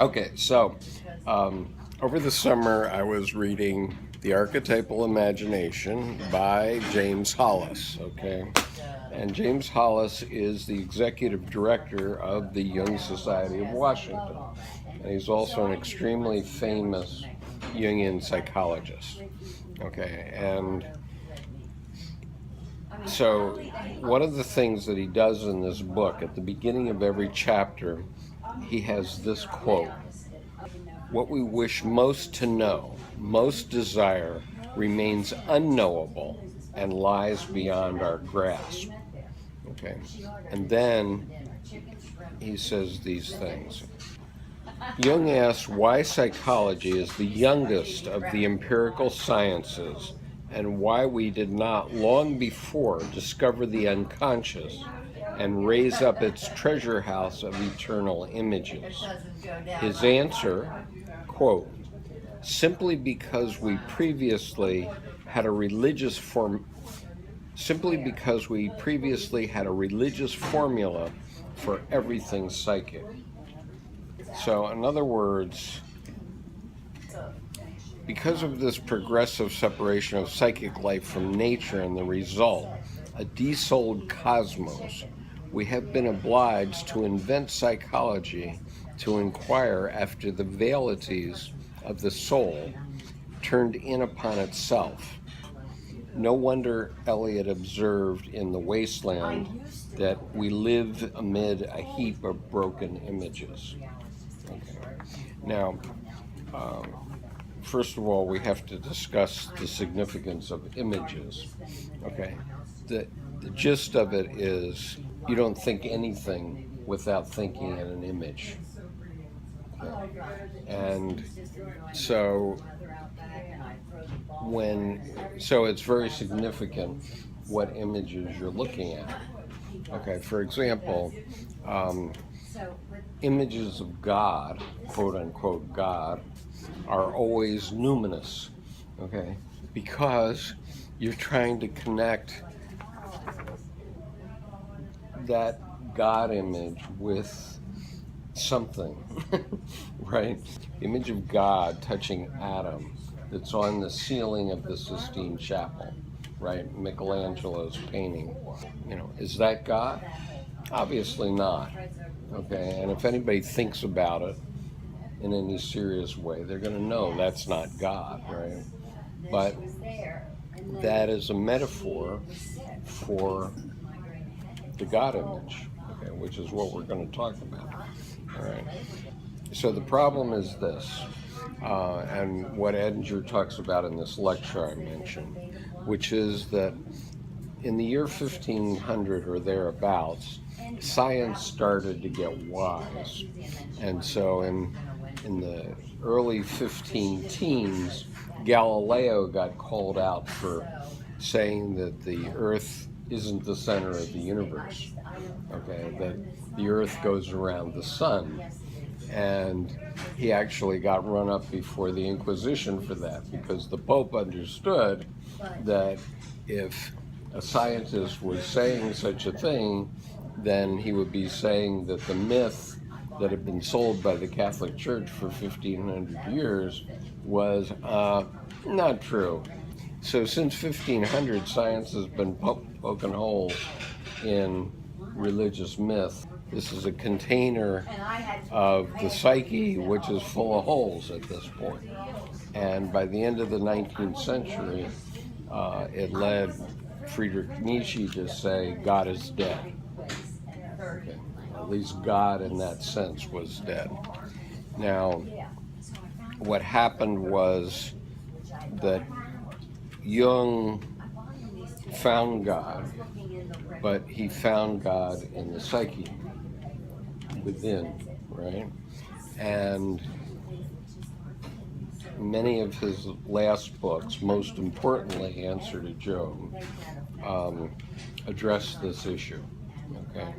Okay, so over the summer I was reading The Archetypal Imagination by James Hollis, okay? And James Hollis is the executive director of the Jung Society of Washington. And he's also an extremely famous Jungian psychologist, okay? And so one of the things that he does in this book, at the beginning of every chapter, he has this quote: "What we wish most to know, most desire, remains unknowable and lies beyond our grasp." Okay, and then he says these things. Jung asks why psychology is the youngest of the empirical sciences and why we did not long before discover the unconscious and raise up its treasure house of eternal images. His answer, quote, simply because we previously had a religious formula for everything psychic. So in other words, because of this progressive separation of psychic life from nature and the result, a desouled cosmos, we have been obliged to invent psychology to inquire after the veillities of the soul turned in upon itself. No wonder Eliot observed in The Wasteland that we live amid a heap of broken images. Okay. Now, first of all, we have to discuss the significance of images. Okay, the gist of it is you don't think anything without thinking in an image. Okay. And so it's very significant what images you're looking at. Okay, for example, images of God, quote unquote God, are always numinous, okay, because you're trying to connect that God image with something, right? The image of God touching Adam that's on the ceiling of the Sistine Chapel, right? Michelangelo's painting. Is that God? Obviously not. Okay, and if anybody thinks about it in any serious way, they're going to know that's not God, right? But that is a metaphor for the God image, okay, which is what we're going to talk about. All right. So the problem is this, and what Edinger talks about in this lecture I mentioned, which is that in the year 1500 or thereabouts, science started to get wise. And so in the early 15 teens, Galileo got called out for saying that the Earth isn't the center of the universe, okay, that the Earth goes around the sun. And he actually got run up before the Inquisition for that, because the Pope understood that if a scientist was saying such a thing, then he would be saying that the myth that had been sold by the Catholic Church for 1,500 years was not true. So since 1500, science has been poking holes in religious myth. This is a container of the psyche which is full of holes at this point. And by the end of the 19th century, it led Friedrich Nietzsche to say God is dead. Okay. At least God in that sense was dead. Now, what happened was that Jung found God, but he found God in the psyche, within, right? And many of his last books, most importantly Answer to Jung, address this issue, okay?